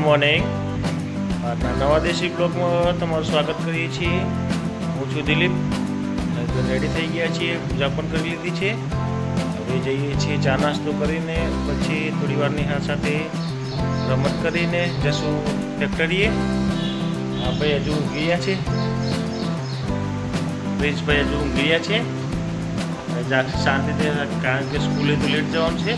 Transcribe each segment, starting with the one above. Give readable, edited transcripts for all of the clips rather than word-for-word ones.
Morning. આજના નવા દેશી બ્લોગમાં તમારું સ્વાગત કરીએ છીએ. હું છું દિલીપ. રેડી થઈ ગયા છીએ, પૂજા પણ કરી લીધી છે. હવે જઈએ છીએ ચા નાસ્તો કરીને, પછી થોડી વારની સાથે રમત કરીને જશું ફેક્ટરીએ. આ ભાઈ હજુ ઊંઘી ગયા છે, પ્રિન્સભાઈ હજુ ઊંઘી ગયા છે. શાંતિથી, કારણ કે સ્કૂલે તો લેટ જવાનું છે.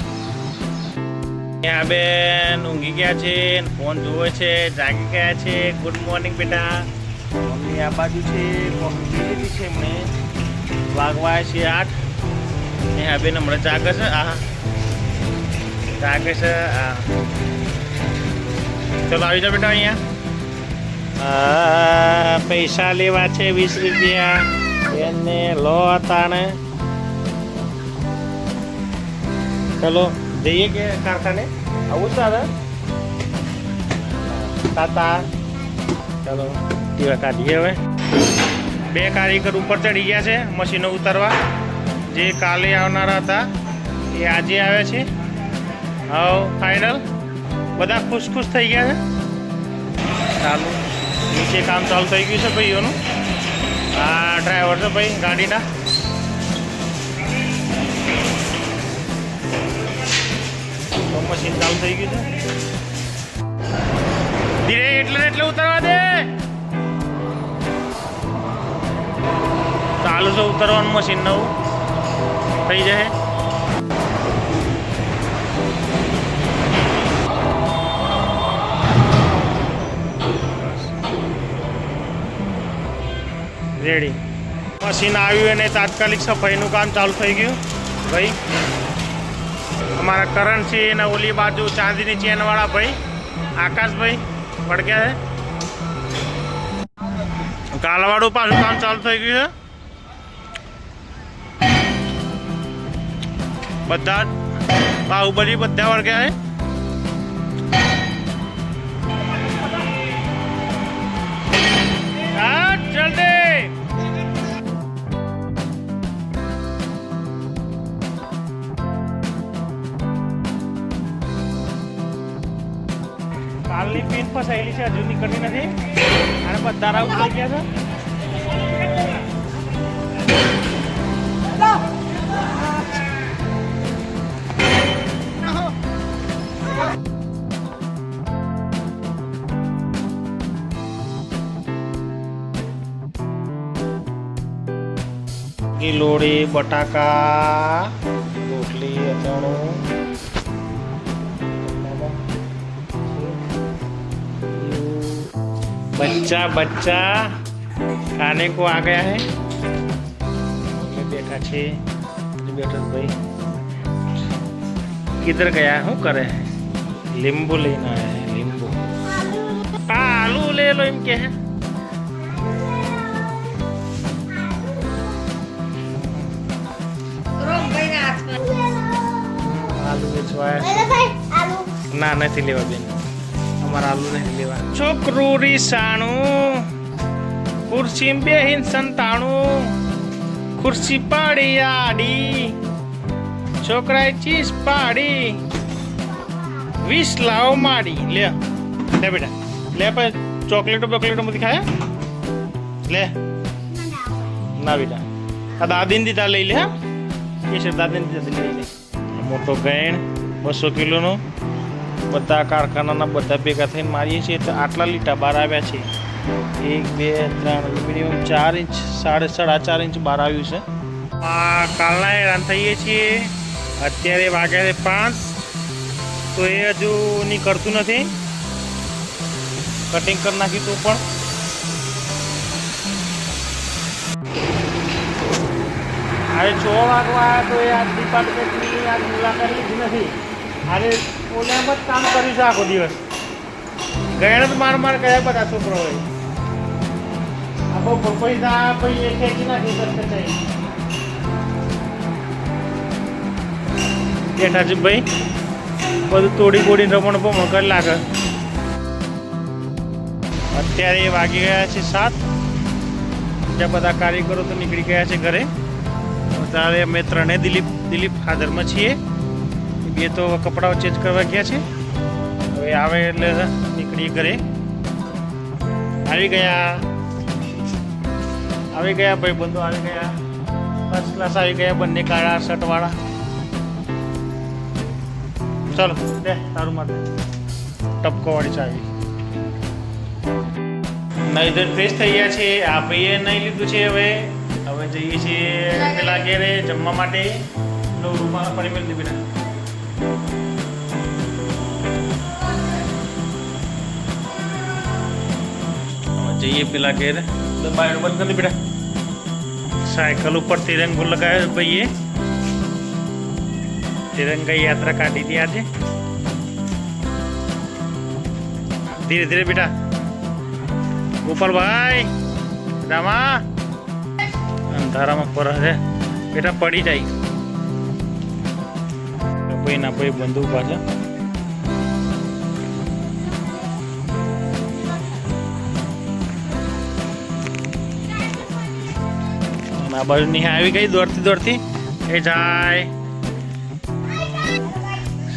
ત્યાં બેન ઊંઘી ગયા છે, ફોન જોવે છે, જાગી ગયા છે. ગુડ મોર્નિંગ બેટા. મમ્મી આ બાજુ છે, મમ્મી પીધેલી છે એમણે. વાગવા છે 8. ત્યાં બેન હમણાં જાગે છે. જાગે છે. ચલો આવી જાઓ બેટા અહીંયા. પૈસા લેવા છે 20 રૂપિયા. બેનને લો હતા ને. ચલો જઈએ કે કારખાને આવું સારા તાતા. ચાલો ટીવા કાઢીએ. હવે 2 કારીગર ઉપર ચડી ગયા છે મશીનો ઉતારવા. જે કાલે આવનારા હતા એ આજે આવે છે. હા ફાઇનલ. બધા ખુશ થઈ ગયા છે. ચાલુ નીચે કામ ચાલુ થઈ ગયું છે ભાઈઓનું. આ ડ્રાઈવર છે ભાઈ ગાડીના. મશીન ચાલુ થઈ ગયું છે. ધીરે એટલે ઉતારવા દે. ચાલુ છે ઉતારવાનું મશીન. નવું થઈ જાય. રેડી. મશીન આવ્યું અને તાત્કાલિક સફાઈનું કામ ચાલુ થઈ ગયું ભાઈ. અમારા કરણસિંહ અને ઓલી બાજુ ચાંદીની ચેનવાળા ભાઈ આકાશભાઈ પડક્યા છે. કાલવાળું પાછું કામ ચાલુ થઈ ગયું છે. બધા બાહુબલી બધા વળગ્યા છે. જલ્દી કાલની પિન ફસાયેલી છે, હજુ નીકળતી નથી. અને બધા રાઉન્ડ થઈ ગયા છે. ગીલોડી, બટાકા, રોટલી, અથાણું. बच्चा खाने को आ गया है. बैठा छे बैठा भाई. किधर गया है? करे है लींबू लेना है. लींबू आलू ले लो. इम के है आलू बेचवाया. ना नहीं लेवा बेन, અમારા આલુ નહીં લેવા. છોકરું રીસાણું, ખુરશી બેહીન સંતાણું, ખુરશી પાડી આડી, છોકરાએ ચીસ પાડી, 20 લાવો માડી. લે બેટા લે. પછી ચોકલેટો બધી ખાયા લે. ના બેટા આ દાદીને દીધા લઈ લે. એ છે દાદીને દીધા લઈ લે. મોટો ગેણ 200 કિલોનો. બધા કારખાનાના બધા ભેગા થઈને મારીએ છીએ તો આટલા લીટા બહાર આવ્યા છે. 1 2 3 મિનિમમ 4 ઇંચ, 4.5 ઇંચ બહાર આવ્યું છે. કાલના હેરાન થઈએ છીએ. અત્યારે વાગ્યા છે 5 તો એ હજુ નીકળતું નથી. કટિંગ કરી નાખ્યું તો પણ આજે 6 વાગવા તો એ આ ડિપાર્ટમેન્ટની આજ મુલાકાત લીધી નથી. આજે ઓલામાં જ કામ કર્યું છે આખો દિવસ. ગયણ જ માર કર્યા બધા છોકરાઓએ. આખો પૈસા ભાઈ ખેંચી નાખી શકશે. બેઠા છે ભાઈ બધું તોડી બોડીને રમણ પણ કરી લાગે. અત્યારે વાગી ગયા છે 7. બીજા બધા કારીગરો તો નીકળી ગયા છે ઘરે. ત્યારે અમે 3 દિલીપ હાજરમાં છીએ. બે તો કપડાઓ ચેન્જ કરવા ગયા છે. હવે આવે એટલે નીકળી મળીએ ઘરે. આવી ગયા ભાઈ બંધો આવી ગયા. ફર્સ્ટ ક્લાસ આવી ગયા બંને કાળા શર્ટવાળા. ચાલો દે તારું માટે ટપકોવાળી ચાવી. નહીં તો ફ્રેશ થઈ ગયા છે. આ ભાઈએ નહીં લીધું છે. હવે જઈએ છીએ પેલા ઘેરે જમવા માટે. રૂમાલ પાણી મેળવી બેટા. જઈએ પેલા ઘેર. બાયરો બંધ કરી બેટા. સાયકલ ઉપર તિરંગો લગાવ્યો ભાઈએ. તિરંગા યાત્રા કાઢી હતી આજે. ધીરે ધીરે બેટા. ગોપાલભાઈ રામા અંધારામાં પર છે બેટા, પડી જાય. ભાઈ ના ભાઈ બંધુ ઉભા છે. આ બાજુ નિહા આવી ગઈ દોડતી એ જાય.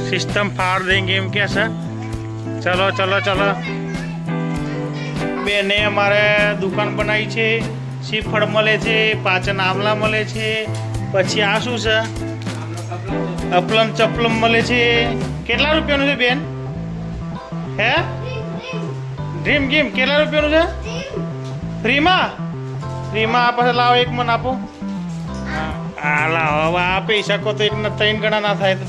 સિસ્ટમ ફાડ દેંગે એમ કે છે. ચલો ચલો ચલો. બેને અમારે દુકાન બનાવી છે. શ્રીફળ મળે છે, પાચન આમલા મળે છે, પછી આ શું છે અપલમ ચપલમ મળે છે. કેટલા રૂપિયાનું છે બેન? હે ડ્રીમ ગેમ કેટલા રૂપિયાનું છે? ફ્રીમાં આ પાસે લાવો. એક મન આપો. હા લાવો. હવે આપી શકો તો એક 3 ગણા ના થાય તો.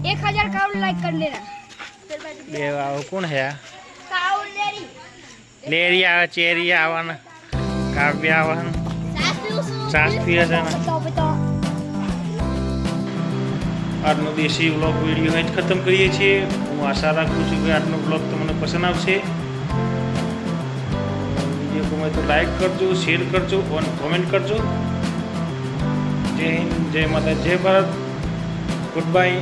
1000 काउंट लाइक कर लेना. कौन है? लेरी आवे, चेरी आवन, काव्य आवन, शास्त्रीय છે ને. આજનો દેશી વ્લોગ વિડીયો અહીં જ ખતમ કરીએ છીએ. હું આશા રાખું છું કે આજનો વ્લોગ તમને પસંદ આવશે. વિડીયો ગમે તો લાઈક કરજો, શેર કરજો અને કોમેન્ટ કરજો. જય હિન્દ, જય માતા, જય ભારત. Good bye.